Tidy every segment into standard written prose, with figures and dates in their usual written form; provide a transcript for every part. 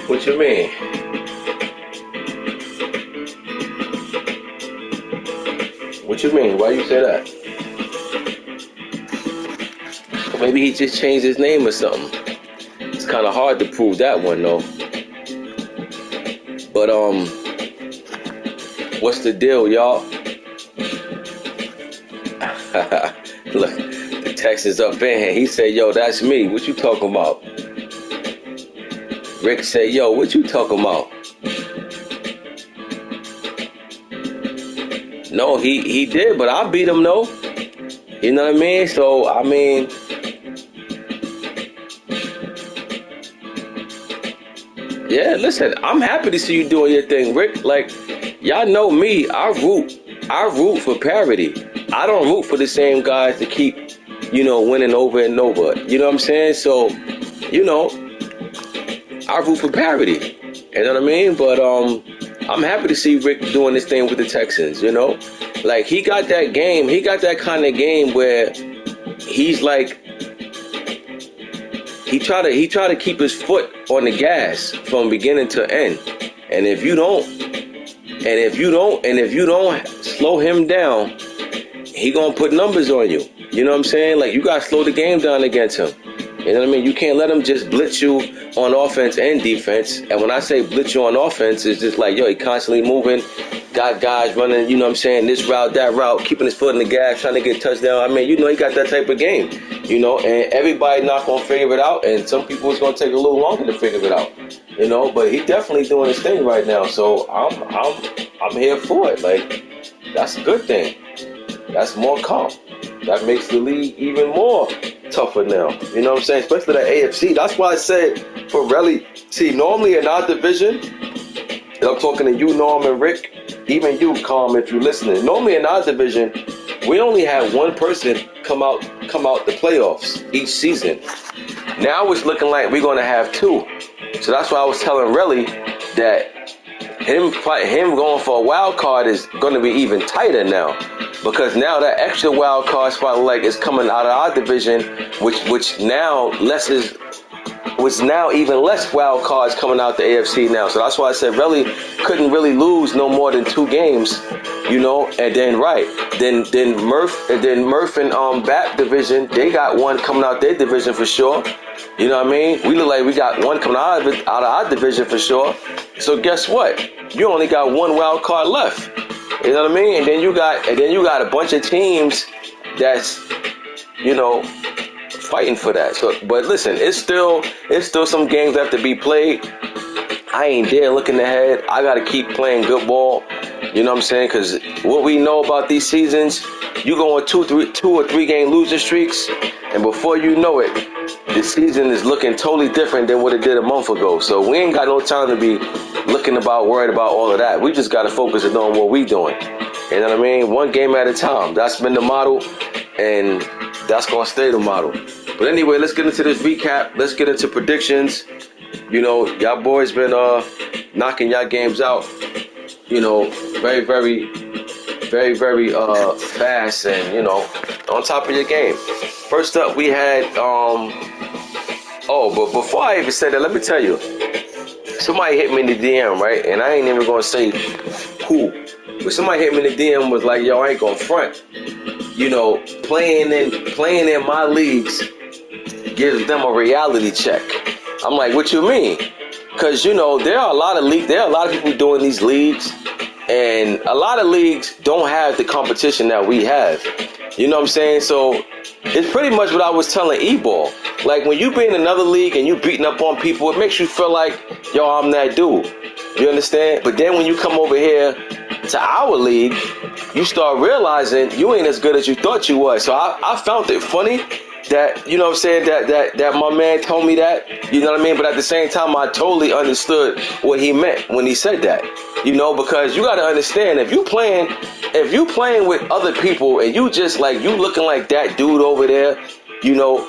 What you mean? What you mean? Why you say that? Maybe he just changed his name or something. It's kind of hard to prove that one though. But what's the deal, y'all? Look, the text is up in here. He said, "Yo, that's me. What you talking about?" Rick said, "Yo, what you talking about?" No, he did, but I beat him though. You know what I mean? So I mean, yeah. Listen, I'm happy to see you doing your thing, Rick. Like, y'all know me. I root for parity. I don't root for the same guys to keep, winning over and over. You know what I'm saying? So, I root for parity. You know what I mean? But I'm happy to see Rick doing this thing with the Texans. Like he got that game. He got that kind of game where he's like he try to keep his foot on the gas from beginning to end. And if you don't slow him down, he gonna put numbers on you. You know what I'm saying? Like you gotta slow the game down against him. You know what I mean? You can't let him just blitz you on offense and defense. And when I say blitz you on offense, it's just like, he constantly moving, got guys running, you know what I'm saying, this route, that route, keeping his foot in the gas, trying to get a touchdown. I mean, he got that type of game, and everybody not going to figure it out, and some people it's going to take a little longer to figure it out, but he definitely doing his thing right now, so I'm here for it. Like, that's a good thing. That's more comp. That makes the league even more tougher now. You know what I'm saying? Especially that AFC. That's why I said for Relly, see, normally in our division, and I'm talking to you, Norm and Rick, even you, Calm, if you're listening. Normally in our division, we only have one person come out the playoffs each season. Now it's looking like we're going to have two. So that's why I was telling Relly that him going for a wild card is going to be even tighter now, because now that extra wild card spot is coming out of our division, which now even less wild cards coming out the AFC now. So that's why I said Relly couldn't really lose no more than 2 games, and then Murph and BAP division, they got one coming out their division for sure. You know what I mean? We look like we got one coming out of our division for sure. So guess what? You only got one wild card left. You know what I mean? And then you got a bunch of teams that's, fighting for that. So, but listen, it's still some games that have to be played. I ain't there looking ahead. I got to keep playing good ball. You know what I'm saying? Because what we know about these seasons, you go on two or three game losing streaks, and before you know it, the season is looking totally different than what it did a month ago. So we ain't got no time to be worried about all of that. We just got to focus on what we doing. You know what I mean? One game at a time. That's been the model, and that's going to stay the model. But anyway, let's get into this recap. Let's get into predictions. You know, y'all boys been knocking y'all games out, you know, very, very fast and, you know, on top of your game. First up, we had, but before I even said that, let me tell you, somebody hit me in the DM, right? And I ain't even going to say who, but somebody hit me in the DM was like, yo, I ain't going to front. You know, playing in my leagues gives them a reality check. I'm like, what you mean? Because, you know, there are a lot of people doing these leagues, and a lot of leagues don't have the competition that we have. You know what I'm saying? So it's pretty much what I was telling E-Ball. Like, when you be in another league and you beating up on people, it makes you feel like, yo, I'm that dude. You understand? But then when you come over here to our league, you start realizing you ain't as good as you thought you was. So I found it funny that, you know what I'm saying, that my man told me that, you know what I mean? But at the same time, I totally understood what he meant when he said that, you know, because you got to understand, if you playing with other people and you just like, you looking like that dude over there, you know,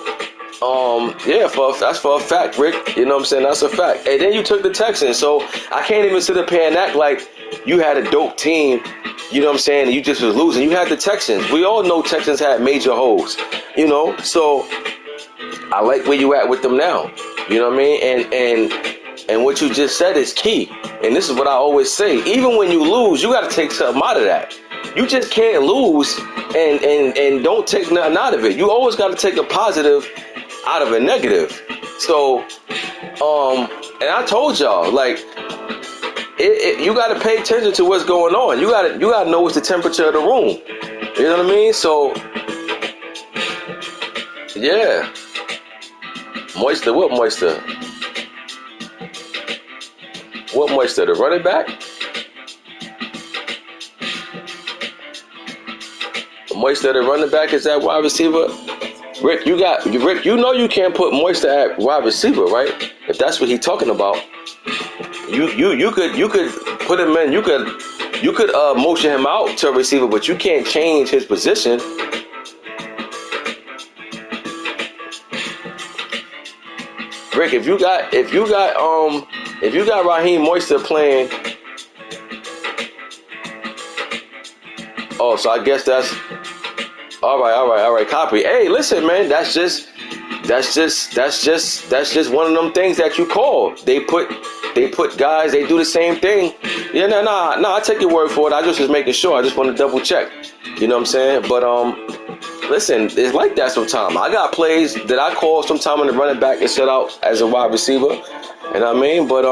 that's for a fact, Rick. You know what I'm saying? That's a fact. And then you took the Texans, so I can't even sit up here and act like you had a dope team. You know what I'm saying? And you just was losing. You had the Texans. We all know Texans had major holes. You know, so I like where you at with them now. You know what I mean? And what you just said is key. And this is what I always say. Even when you lose, you got to take something out of that. You just can't lose and don't take nothing out of it. You always got to take a positive out of a negative. So, and I told y'all, like, you got to pay attention to what's going on. You got to know what's the temperature of the room. You know what I mean? So, yeah. Moisture, what moisture? What moisture? The running back? Moisture, the running back, is that wide receiver? Rick, you know you can't put Moisture at wide receiver, right? If that's what he's talking about. You could put him in, you could motion him out to a receiver, but you can't change his position. Rick, if you got Raheem Moisture playing, oh, so I guess that's all right, copy. Hey, listen, man, that's just one of them things that you call. They put guys, they do the same thing. Yeah, no, I take your word for it. I just was making sure. I just want to double check. You know what I'm saying? But listen, it's like that sometimes. I got plays that I call sometime when the running back is set out as a wide receiver. You know what I mean? But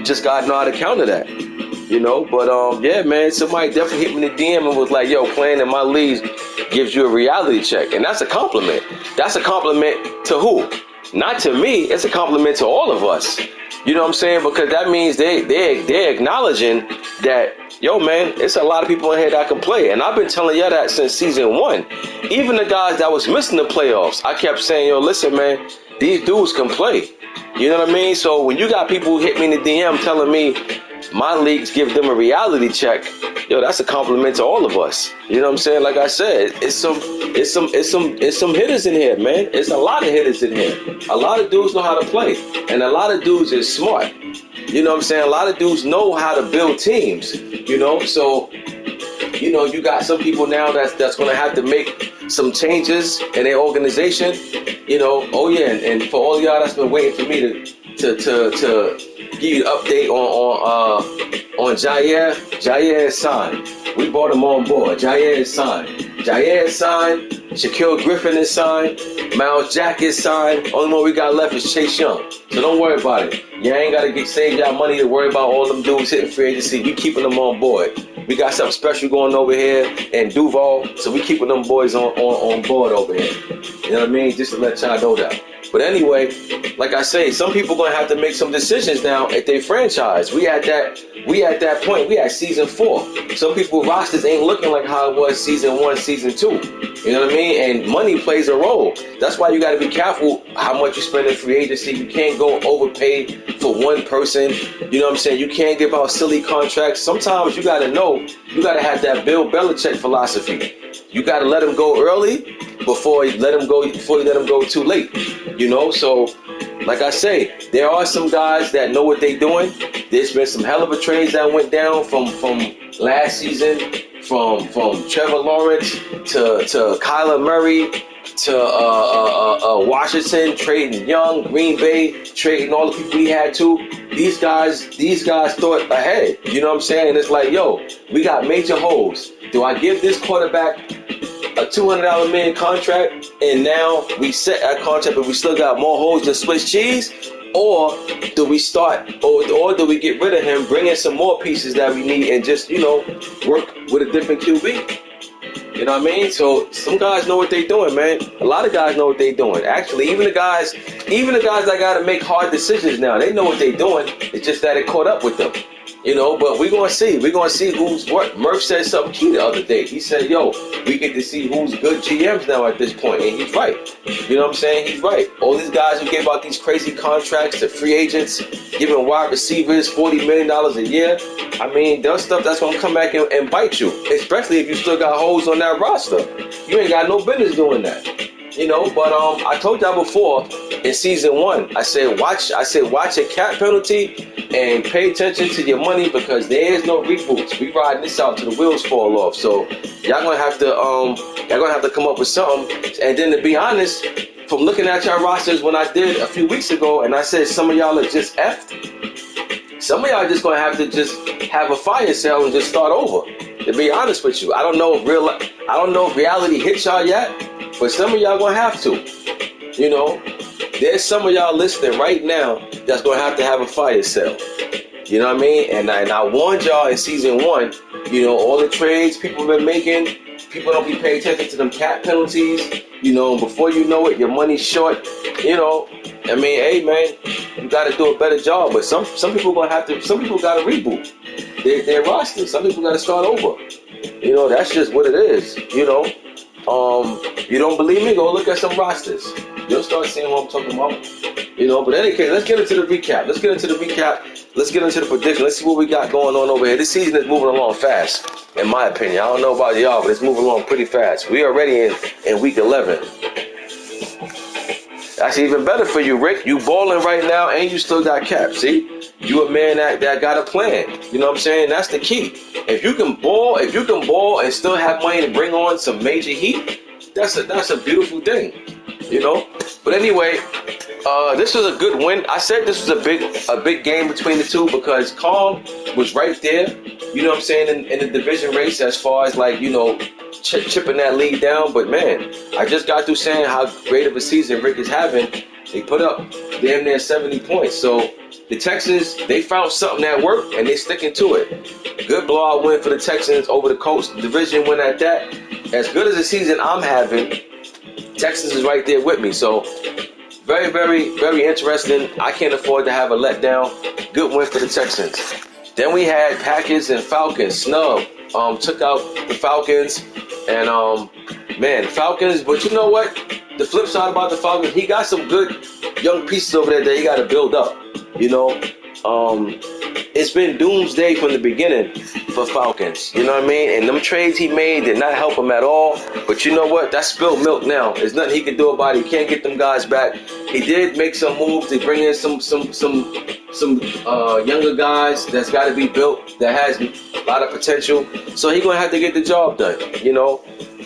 just gotta know how to counter that. You know, but yeah, man, somebody definitely hit me in the DM and was like, yo, playing in my leagues gives you a reality check. And that's a compliment. That's a compliment to who? Not to me. It's a compliment to all of us. You know what I'm saying? Because that means they're acknowledging that, yo, man, it's a lot of people in here that can play. And I've been telling y'all that since season 1. Even the guys that was missing the playoffs, I kept saying, yo, listen, man, these dudes can play. You know what I mean? So when you got people who hit me in the DM telling me my leagues give them a reality check, yo, that's a compliment to all of us. You know what I'm saying? Like I said, it's some hitters in here, man. It's a lot of hitters in here. A lot of dudes know how to play, and a lot of dudes is smart. You know what I'm saying? A lot of dudes know how to build teams. You know, so you know you got some people now that's gonna have to make some changes in their organization. You know, oh yeah, and for all y'all that's been waiting for me to give you an update on Jair. Jair is signed. We brought him on board. Jair is signed. Jair is signed. Shaquille Griffin is signed. Miles Jack is signed. Only one we got left is Chase Young. So don't worry about it. You ain't got to save y'all money to worry about all them dudes hitting free agency. We keeping them on board. We got something special going over here in Duval, so we keeping them boys on board over here. You know what I mean? Just to let y'all know that. But anyway, like I say, some people gonna have to make some decisions now at their franchise. We at that point. We at season 4. Some people rosters ain't looking like how it was season 1, season 2. You know what I mean? And money plays a role. That's why you got to be careful how much you spend in free agency. You can't go overpaid for one person. You know what I'm saying? You can't give out silly contracts. Sometimes you got to know. You got to have that Bill Belichick philosophy. You got to let them go early before you let them go too late. You know, so like I say, there are some guys that know what they're doing. There's been some hell of a trades that went down from last season, from Trevor Lawrence to Kyler Murray to Washington trading Young, Green Bay trading all the people he had to. These guys thought ahead. You know what I'm saying? And it's like, yo, we got major holes. Do I give this quarterback a $200 million contract, and now we set that contract, but we still got more holes than Swiss cheese? Or do we start, or do we get rid of him, bring in some more pieces that we need, and just, you know, work with a different QB? You know what I mean? So some guys know what they're doing, man. A lot of guys know what they're doing. Actually, even the guys that got to make hard decisions now, they know what they're doing. It's just that it caught up with them. You know, but we're going to see. We're going to see who's what. Murph said something key the other day. He said, yo, we get to see who's good GMs now at this point. And he's right. You know what I'm saying? He's right. All these guys who gave out these crazy contracts to free agents, giving wide receivers $40 million a year. I mean, that stuff that's going to come back and bite you. Especially if you still got holes on that roster. You ain't got no business doing that. You know, but I told y'all before in season 1, I said watch a cap penalty and pay attention to your money, because there is no reboots. We riding this out till the wheels fall off. So y'all gonna have to come up with something. And then to be honest, from looking at y'all rosters when I did a few weeks ago, and I said some of y'all are just effed. Some of y'all just gonna have to just have a fire sale and just start over. To be honest with you, I don't know if reality hits y'all yet. But some of y'all gonna have to, you know. There's some of y'all listening right now that's gonna have a fire sale. You know what I mean? And I warned y'all in season 1, you know, all the trades people have been making, people don't be paying attention to them cap penalties, you know, and before you know it, your money's short, you know. I mean, hey man, you gotta do a better job. But some people gotta reboot their roster. Some people gotta start over. You know, that's just what it is, you know. You don't believe me? Go look at some rosters. You'll start seeing what I'm talking about. You know, but in any case, let's get into the recap. Let's get into the prediction. Let's see what we got going on over here. This season is moving along fast, in my opinion. I don't know about y'all, but it's moving along pretty fast. We are already in week 11. That's even better for you, Rick. You balling right now, and you still got cap. See? You a man that got a plan. You know what I'm saying? That's the key. If you can ball and still have money to bring on some major heat, that's a beautiful thing. You know? But anyway, this was a good win. I said this was a big game between the two because Calm was right there. You know what I'm saying, in the division race as far as like, you know, chipping that lead down. But man, I just got through saying how great of a season Rick is having. They put up damn near 70 points. So the Texans, they found something that worked, and they sticking to it. Good blowout win for the Texans over the Colts. Division win at that. As good as the season I'm having, Texans is right there with me. So very, very, very interesting. I can't afford to have a letdown. Good win for the Texans. Then we had Packers and Falcons. Snub took out the Falcons. And, man, Falcons. But you know what? The flip side about the Falcons, he got some good young pieces over there that he got to build up. You know, it's been doomsday from the beginning for Falcons. You know what I mean? And them trades he made did not help him at all. But you know what? That's spilled milk now. There's nothing he can do about it. He can't get them guys back. He did make some moves to bring in some younger guys that's got to be built, that has a lot of potential. So he's going to have to get the job done, you know.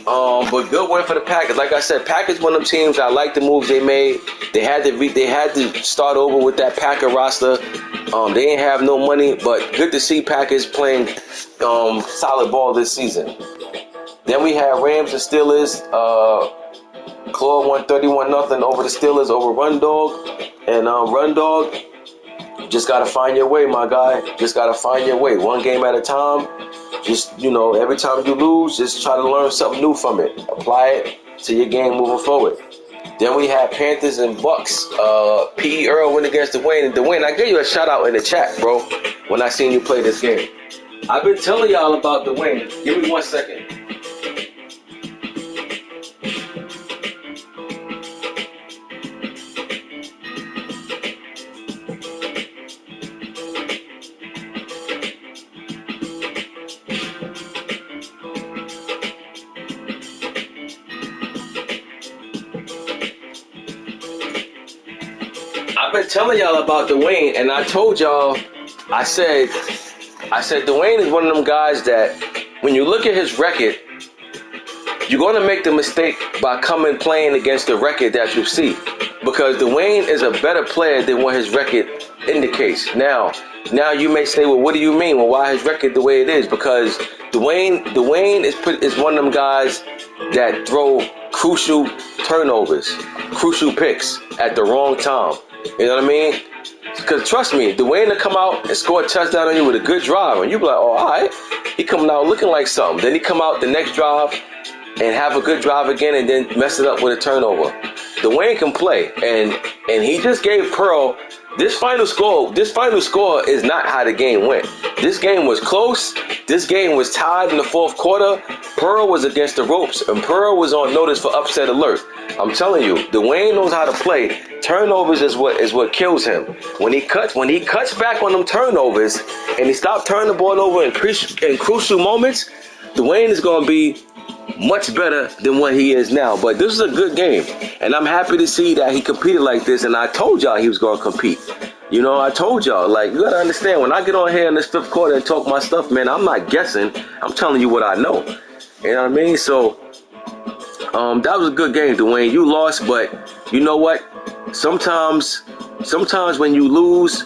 But good win for the Packers. Like I said, Packers one of them teams. I like the moves they made. They had to start over with that Packer roster. They didn't have no money, but good to see Packers playing solid ball this season. Then we had Rams and Steelers. Claw won 31-0 over the Steelers over Run Dog. And Run Dog, just got to find your way, my guy. Just got to find your way. One game at a time. Just, you know, every time you lose, just try to learn something new from it. Apply it to your game moving forward. Then we had Panthers and Bucks. P. Earl went against Dwayne. And Dwayne, I gave you a shout out in the chat, bro, when I seen you play this game. I've been telling y'all about Dwayne. Give me 1 second. I've been telling y'all about Dwayne, and I told y'all, I said Dwayne is one of them guys that when you look at his record, you're going to make the mistake by coming playing against the record that you see, because Dwayne is a better player than what his record indicates. Now you may say, well, what do you mean? Well, why his record the way it is? Because Dwayne is one of them guys that throw crucial turnovers, crucial picks at the wrong time. You know what I mean? Because trust me, Dwayne will come out and score a touchdown on you with a good drive, and you be like, oh, all right. He coming out looking like something. Then he come out the next drive and have a good drive again, and then mess it up with a turnover. Dwayne can play, and he just gave Pearl this final score. This final score is not how the game went. This game was close. This game was tied in the fourth quarter. Pearl was against the ropes, and Pearl was on notice for upset alert. I'm telling you, Dwayne knows how to play. Turnovers is what kills him. When he cuts back on them turnovers, and he stops turning the ball over in crucial moments, Dwayne is going to be much better than what he is now. But this is a good game, and I'm happy to see that he competed like this. And I told y'all he was going to compete. You know, I told y'all, like, you got to understand, when I get on here in this fifth quarter and talk my stuff, man, I'm not guessing. I'm telling you what I know. You know what I mean? So that was a good game, Dwayne. You lost, but you know what? Sometimes when you lose,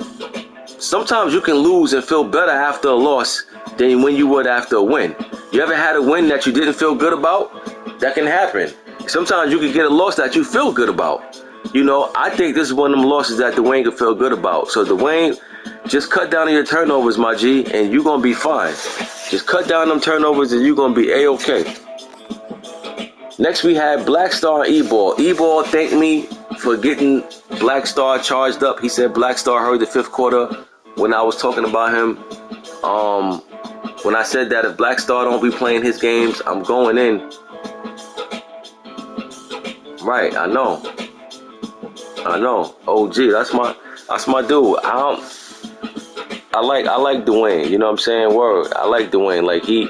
sometimes you can lose and feel better after a loss than when you would after a win. You ever had a win that you didn't feel good about? That can happen. Sometimes you can get a loss that you feel good about. You know, I think this is one of them losses that Dwayne can feel good about. So Dwayne, just cut down on your turnovers, my G, and you're going to be fine. Just cut down them turnovers and you're going to be A-okay. Next we had Black Star and E-Ball. E-Ball thanked me for getting Black Star charged up. He said Black Star heard the fifth quarter when I was talking about him. When I said that if Black Star don't be playing his games, I'm going in. Right, I know. OG, that's my dude. I like Dwayne. You know what I'm saying? Word. I like Dwayne. Like he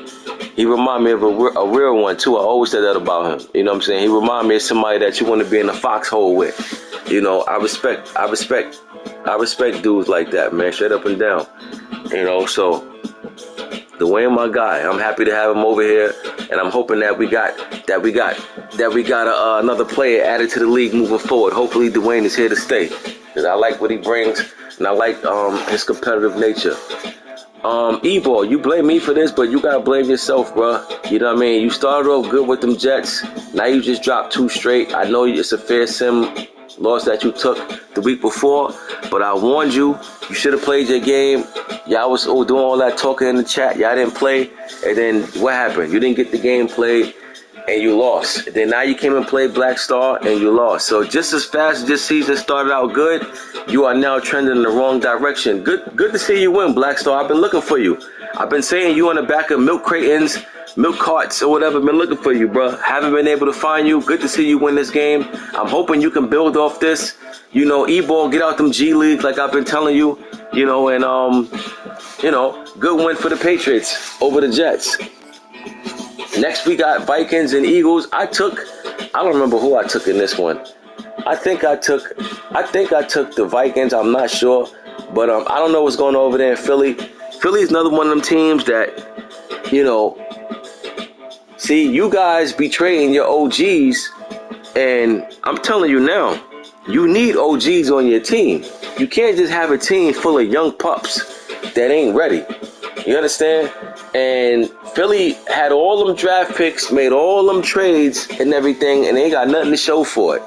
remind me of a real one too. I always said that about him. You know what I'm saying? He remind me of somebody that you want to be in a foxhole with. You know, I respect dudes like that, man. Straight up and down. You know, so Dwayne, my guy. I'm happy to have him over here, and I'm hoping that we got another player added to the league moving forward. Hopefully, Dwayne is here to stay, because I like what he brings, and I like his competitive nature. E-Ball, you blame me for this, but you gotta blame yourself, bro. You know what I mean? You started off good with them Jets. Now you just dropped 2 straight. I know it's a fair sim loss that you took the week before, but I warned you. You should have played your game. Y'all was doing all that talking in the chat. Y'all didn't play, and then what happened? You didn't get the game played, and you lost. Then now you came and played Black Star, and you lost. So just as fast as this season started out good, you are now trending in the wrong direction. Good to see you win, Black Star. I've been looking for you. I've been saying you on the back of milk carts or whatever. Been looking for you, bro. Haven't been able to find you. Good to see you win this game. I'm hoping you can build off this. You know, E-Ball, get out them G Leagues like I've been telling you. You know, and you know, good win for the Patriots over the Jets. Next we got Vikings and Eagles. I don't remember who I took in this one. I think I took the Vikings. I'm not sure, but I don't know what's going on over there in Philly. Philly's another one of them teams that, you know, see, you guys betraying your OGs, and I'm telling you now, you need OGs on your team. You can't just have a team full of young pups that ain't ready. You understand? And Philly had all them draft picks, made all them trades and everything, and they ain't got nothing to show for it.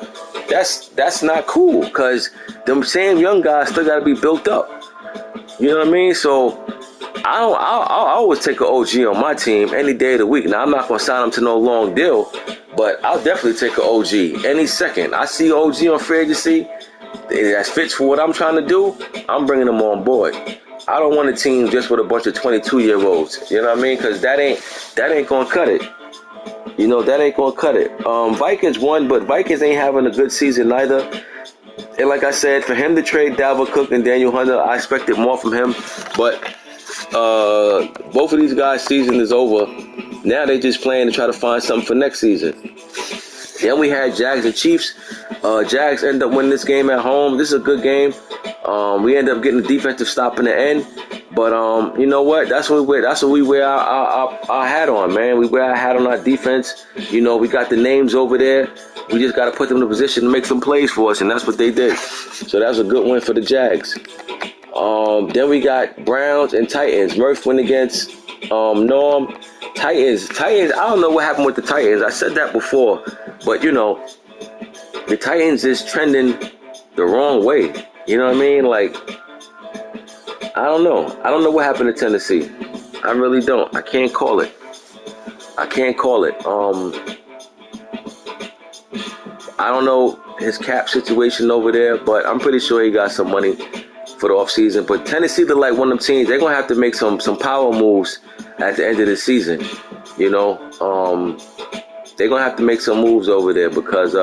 That's not cool, because them same young guys still got to be built up. You know what I mean? So I'll always take an OG on my team any day of the week. Now, I'm not going to sign him to no long deal, But I'll definitely take an OG any second. I see OG on free agency that fits for what I'm trying to do. I'm bringing them on board. I don't want a team just with a bunch of 22-year-olds. You know what I mean? Because that ain't gonna cut it. You know, that ain't gonna cut it. Vikings won, but Vikings ain't having a good season either. And like I said, for him to trade Dalvin Cook and Daniel Hunter, I expected more from him. But both of these guys' season is over. Now they just playing to try to find something for next season. Then we had Jags and Chiefs. Jags end up winning this game at home. This is a good game. We end up getting the defensive stop in the end. But you know what? That's what we wear our hat on, man. We wear our hat on our defense. You know, we got the names over there. We just got to put them in a position to make some plays for us, and that's what they did. So that was a good win for the Jags. Then we got Browns and Titans. Murph went against Norm. Titans, I don't know what happened with the Titans. I said that before. But, you know, the Titans is trending the wrong way. You know what I mean? Like, I don't know. I don't know what happened to Tennessee. I really don't. I can't call it. I don't know his cap situation over there, but I'm pretty sure he got some money for the offseason. But Tennessee look like one of them teams. They're going to have to make some power moves at the end of the season. You know, they're going to have to make some moves over there because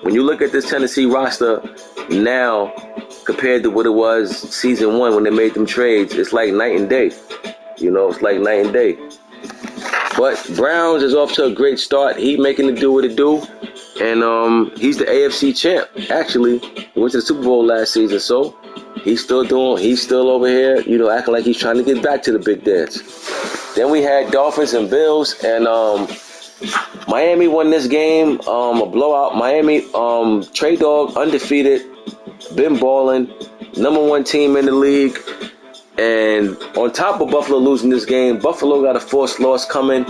when you look at this Tennessee roster now compared to what it was season 1 when they made them trades, it's like night and day. You know, it's like night and day. But Browns is off to a great start. He making it do what it do. And he's the AFC champ, actually. He went to the Super Bowl last season, so he's still over here, you know, acting like he's trying to get back to the big dance. Then we had Dolphins and Bills, and Miami won this game, a blowout. Miami, Trey Dog, undefeated, been balling, #1 team in the league. And on top of Buffalo losing this game, Buffalo got a forced loss coming.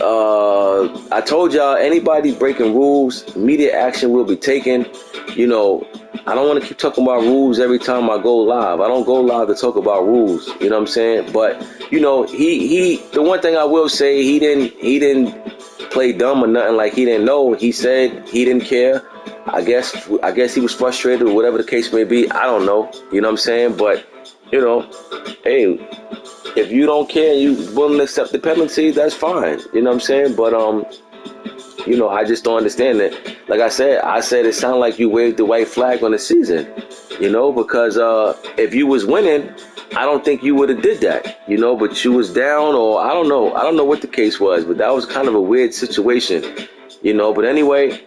I told y'all, anybody breaking rules, immediate action will be taken. You know, I don't want to keep talking about rules every time I go live. I don't go live to talk about rules. You know what I'm saying? But you know, he the one thing I will say, he didn't play dumb or nothing like he didn't know. He said he didn't care. I guess he was frustrated or whatever the case may be. I don't know. You know what I'm saying? But you know, hey, if you don't care and you willing to accept the penalty, that's fine. You know what I'm saying? But you know, I just don't understand it. Like I said it sounded like you waved the white flag on the season. You know, because if you was winning, I don't think you would have did that. You know, but you was down, or I don't know what the case was, but that was kind of a weird situation. You know, but anyway,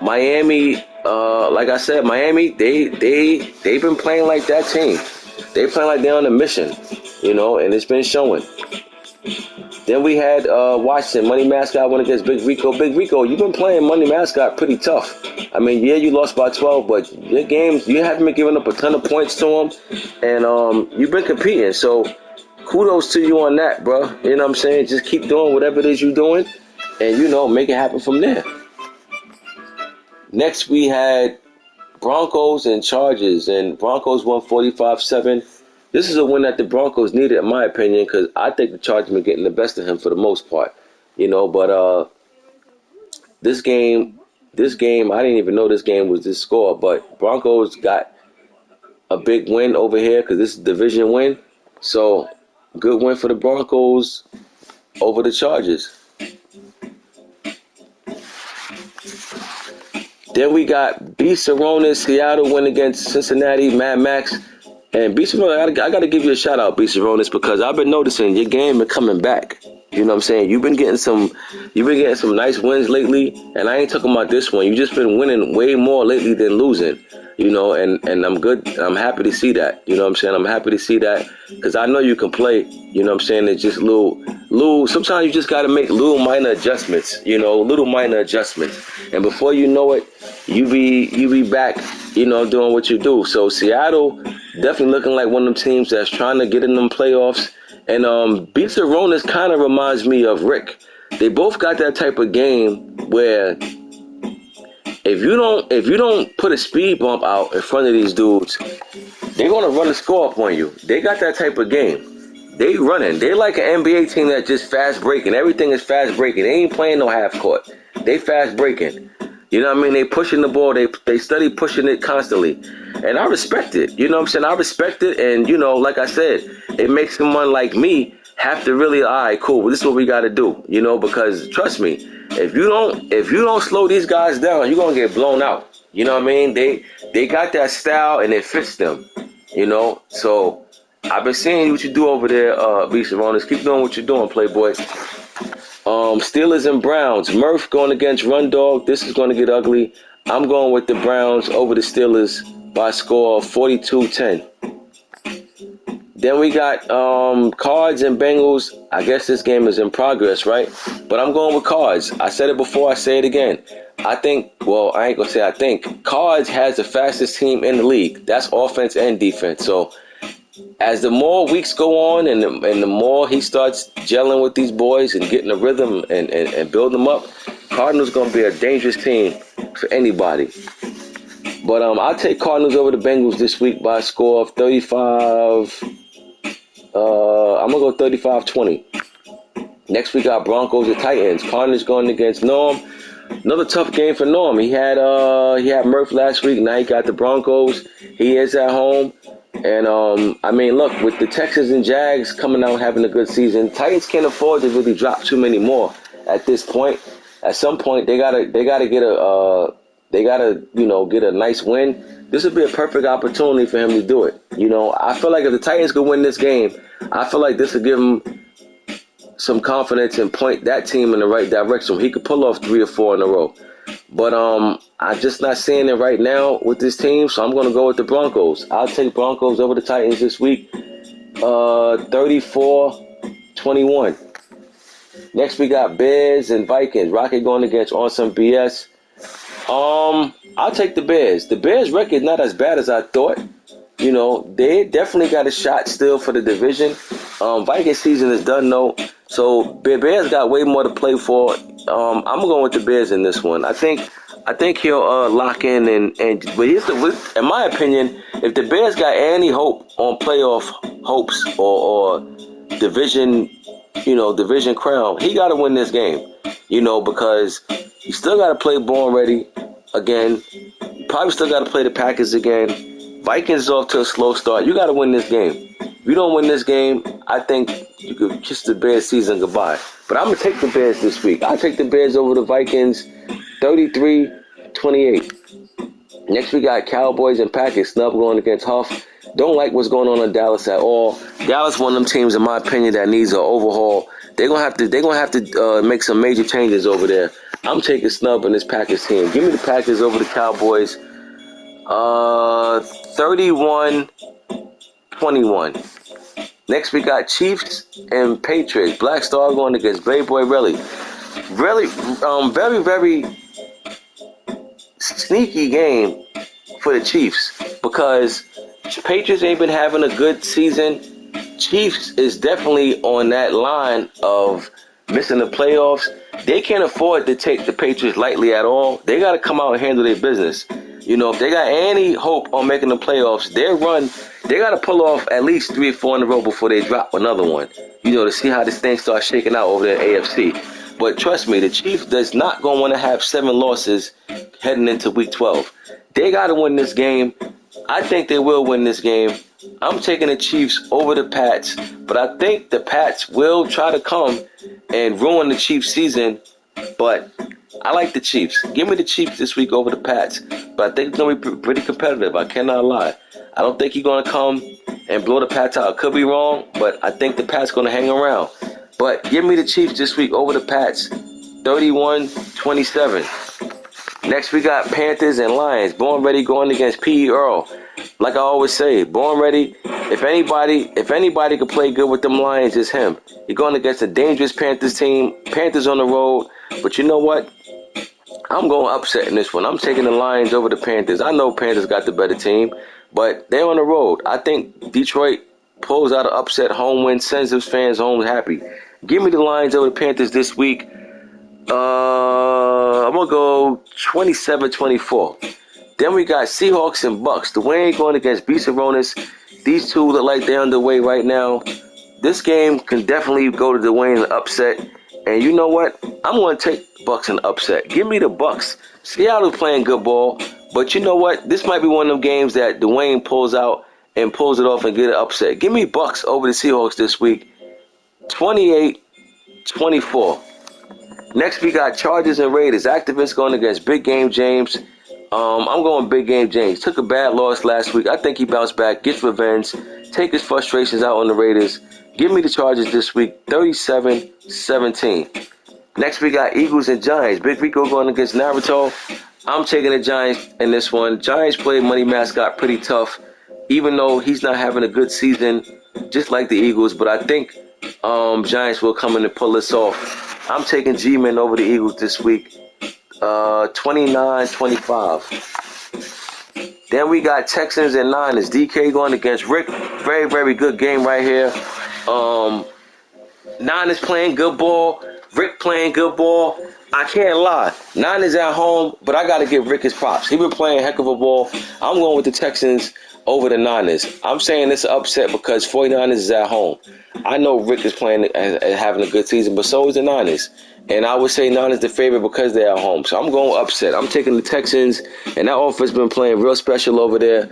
Miami, like I said, Miami, they've been playing like that team. They playing like they're on a mission, you know, and it's been showing. Then we had Washington. Money Mascot went against Big Rico. Big Rico, you've been playing Money Mascot pretty tough. I mean, yeah, you lost by 12, but your games, you haven't been giving up a ton of points to them, and you've been competing. So kudos to you on that, bro. You know what I'm saying? Just keep doing whatever it is you're doing, and, you know, make it happen from there. Next, we had Broncos and Chargers, and Broncos won 45-7. This is a win that the Broncos needed, in my opinion, because I think the Chargers been getting the best of him for the most part, you know. But this game, I didn't even know this game was this score. But Broncos got a big win over here because this is a division win. So good win for the Broncos over the Chargers. Then we got B. Saronis, Seattle win against Cincinnati, Mad Max. And B. Saronis, I got to give you a shout out, B. Saronis, because I've been noticing your game been coming back. You know what I'm saying? You've been getting some nice wins lately, and I ain't talking about this one. You just been winning way more lately than losing. You know, and I'm good. I'm happy to see that. You know what I'm saying? I'm happy to see that because I know you can play. You know what I'm saying? It's just little. Sometimes you just got to make little minor adjustments. You know, little minor adjustments, and before you know it, you be back. You know, doing what you do. So Seattle definitely looking like one of them teams that's trying to get in them playoffs. And Beat Saronis kind of reminds me of Rick. They both got that type of game where if you don't put a speed bump out in front of these dudes, they're gonna run the score up on you. They got that type of game. They running. They like an NBA team that just fast breaking. Everything is fast breaking. They ain't playing no half court. They fast breaking. You know what I mean? They pushing the ball. They study pushing it constantly. And I respect it. You know what I'm saying? I respect it. And, you know, like I said, it makes someone like me have to really, all right, cool. Well, this is what we got to do. You know, because trust me, if you don't slow these guys down, you're going to get blown out. You know what I mean? They got that style and it fits them. You know? So I've been seeing what you do over there, B. Saronis. Keep doing what you're doing, Playboy. Steelers and Browns. Murph going against Run Dog. This is going to get ugly. I'm going with the Browns over the Steelers by a score of 42-10. Then we got Cards and Bengals. I guess this game is in progress, right? But I'm going with Cards. I said it before. I say it again. I think, well, I ain't going to say I think. Cards has the fastest team in the league. That's offense and defense. So as the more weeks go on and the more he starts gelling with these boys and getting a rhythm and building them up, Cardinals going to be a dangerous team for anybody. But I'll take Cardinals over the Bengals this week by a score of 35. I'm going to go 35-20. Next we got Broncos and Titans. Cardinals going against Norm. Another tough game for Norm. He had Murph last week. Now he got the Broncos. He is at home. And, I mean, look, with the Texans and Jags coming out having a good season, Titans can't afford to really drop too many more at this point. At some point, they gotta get a nice win. This would be a perfect opportunity for him to do it. You know, I feel like if the Titans could win this game, I feel like this would give him some confidence and point that team in the right direction. He could pull off 3 or 4 in a row. But I'm just not seeing it right now with this team, so I'm going to go with the Broncos. I'll take Broncos over the Titans this week, 34-21. Next, we got Bears and Vikings. Rocket going against Awesome BS. I'll take the Bears. The Bears' record not as bad as I thought. You know, they definitely got a shot still for the division. Vikings season is done, though. So Bears got way more to play for. I'm going with the Bears in this one. I think he'll lock in but in my opinion, if the Bears got any hope on playoff hopes or division crown, he got to win this game. You know, because he still got to play Born Ready again. Probably still got to play the Packers again. Vikings is off to a slow start. You got to win this game. If you don't win this game, I think you could kiss the Bears season goodbye. But I'm going to take the Bears this week. I'll take the Bears over the Vikings, 33-28. Next, we got Cowboys and Packers. Snub going against Huff. Don't like what's going on in Dallas at all. Dallas, one of them teams, in my opinion, that needs an overhaul. They're gonna have to make some major changes over there. I'm taking Snub on this Packers team. Give me the Packers over the Cowboys. 31-21. Next, we got Chiefs and Patriots. Black Star going against Playboy Relly. Really, very, very sneaky game for the Chiefs because Patriots ain't been having a good season. Chiefs is definitely on that line of missing the playoffs. They can't afford to take the Patriots lightly at all. They got to come out and handle their business. You know, if they got any hope on making the playoffs, they got to pull off at least 3 or 4 in a row before they drop another one, you know, to see how this thing starts shaking out over there in AFC. But trust me, the Chiefs does not going to want to have 7 losses heading into Week 12. They got to win this game. I think they will win this game. I'm taking the Chiefs over the Pats, but I think the Pats will try to come and ruin the Chiefs' season, but I like the Chiefs. Give me the Chiefs this week over the Pats, but I think it's going to be pretty competitive. I cannot lie. I don't think he's going to come and blow the Pats out. Could be wrong, but I think the Pats going to hang around. But give me the Chiefs this week over the Pats, 31-27. Next, we got Panthers and Lions. Born Ready going against P.E. Earl. Like I always say, Born Ready, if anybody could play good with them Lions, it's him. He's going against a dangerous Panthers team. Panthers on the road. But you know what? I'm going upset in this one. I'm taking the Lions over the Panthers. I know Panthers got the better team, but they're on the road. I think Detroit pulls out an upset home win, sends those fans home happy. Give me the Lions over the Panthers this week. I'm going to go 27-24. Then we got Seahawks and Bucks. The Wayne going against B. Saronis. These two look like they're underway right now. This game can definitely go to Dwayne and upset. And you know what? I'm going to take Bucks and upset. Give me the Bucks. Seattle's playing good ball. But you know what? This might be one of them games that Dwayne pulls out and pulls it off and get an upset. Give me Bucks over the Seahawks this week. 28-24. Next, we got Chargers and Raiders. Activists going against Big Game James. I'm going Big Game James. Took a bad loss last week. I think he bounced back, gets revenge, take his frustrations out on the Raiders. Give me the Chargers this week, 37-17. Next, we got Eagles and Giants. Big Rico going against Naruto. I'm taking the Giants in this one. Giants played Money Mascot pretty tough, even though he's not having a good season, just like the Eagles. But I think Giants will come in and pull this off. I'm taking G-Men over the Eagles this week, 29-25. Then we got Texans and Niners. DK going against Rick. Very, very good game right here. Niners playing good ball. Rick playing good ball. I can't lie. Niners at home, but I got to give Rick his props. He been playing a heck of a ball. I'm going with the Texans over the Niners. I'm saying this upset because 49ers is at home. I know Rick is playing and having a good season, but so is the Niners. And I would say Niners the favorite because they're at home. So I'm going upset. I'm taking the Texans, and that offense been playing real special over there.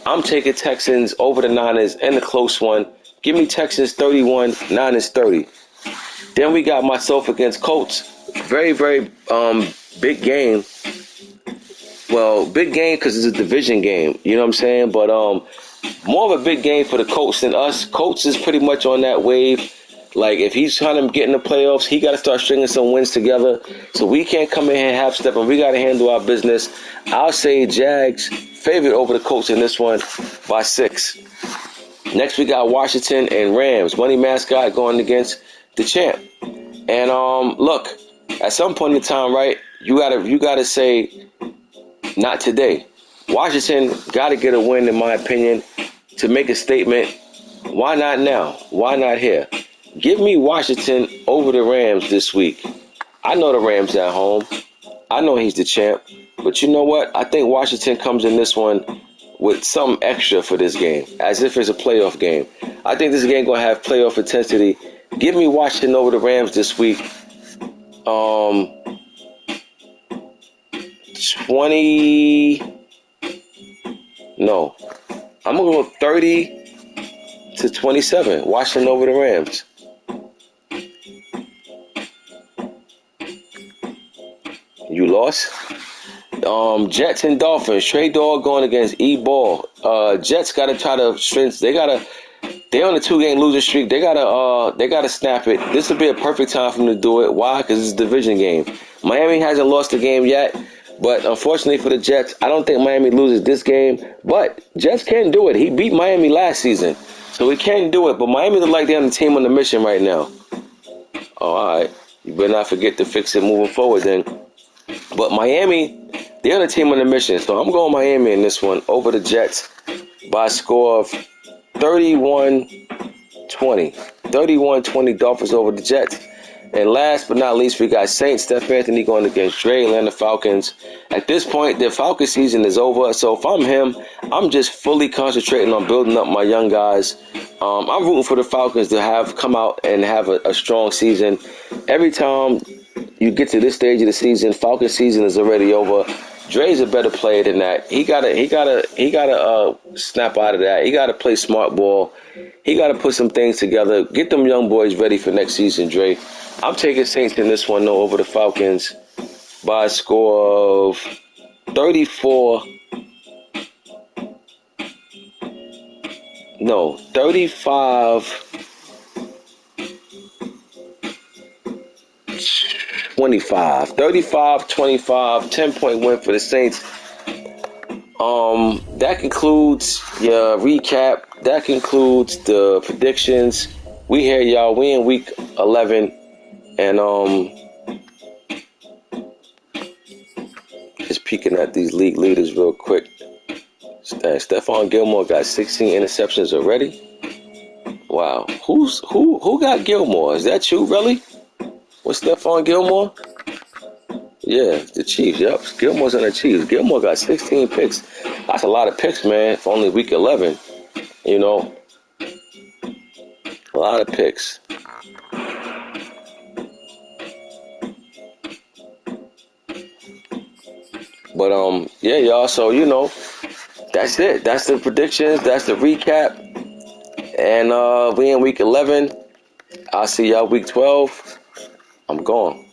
I'm taking Texans over the Niners in a close one. Give me Texans 31, Niners 30. Then we got myself against Colts. Very, very big game. Well, big game because it's a division game. You know what I'm saying? But more of a big game for the Colts than us. Colts is pretty much on that wave. Like, if he's trying to get in the playoffs, he got to start stringing some wins together. So we can't come in here half-stepping. We got to handle our business. I'll say Jags favorite over the Colts in this one by 6. Next, we got Washington and Rams. Money Mascot going against the champ. And look, at some point in time, right, you gotta say, not today. Washington got to get a win, in my opinion, to make a statement. Why not now? Why not here? Give me Washington over the Rams this week. I know the Rams at home. I know he's the champ. But you know what? I think Washington comes in this one with some extra for this game, as if it's a playoff game. I think this game going to have playoff intensity. Give me Washington over the Rams this week. I'm going to go 30-27. Washington over the Rams. You lost? Jets and Dolphins. Trey Dog going against E-Ball. Jets got to try to strength. They're on a 2-game losing streak. They gotta snap it. This would be a perfect time for them to do it. Why? Because it's a division game. Miami hasn't lost the game yet, but unfortunately for the Jets, I don't think Miami loses this game. But Jets can do it. He beat Miami last season, so he can do it. But Miami look like they're on the team on the mission right now. Oh, all right. You better not forget to fix it moving forward then. But Miami, they're on the team on the mission, so I'm going Miami in this one over the Jets by a score of 31-20. 31-20 Dolphins over the Jets. And last but not least, we got Saints, Steph Anthony going against Dre, Atlanta Falcons. At this point, the Falcon season is over. So if I'm him, I'm just fully concentrating on building up my young guys. I'm rooting for the Falcons to come out and have a strong season. Every time you get to this stage of the season, Falcon season is already over. Dre's a better player than that. He gotta snap out of that. He gotta play smart ball. He gotta put some things together. Get them young boys ready for next season, Dre. I'm taking Saints in this one though over the Falcons by a score of 35 25. 35-25, 10-point win for the Saints. That concludes your recap. That concludes the predictions. We here, y'all. We in week 11. And just peeking at these league leaders real quick. Stephon Gilmore got 16 interceptions already. Wow. Who got Gilmore? Is that you, really? What's Stephon Gilmore? Yeah, the Chiefs. Yep, Gilmore's on the Chiefs. Gilmore got 16 picks. That's a lot of picks, man, for only week 11. You know, a A lot of picks. But yeah, y'all. So that's it. That's the predictions. That's the recap. And we in week 11. I'll see y'all week 12. I'm gone.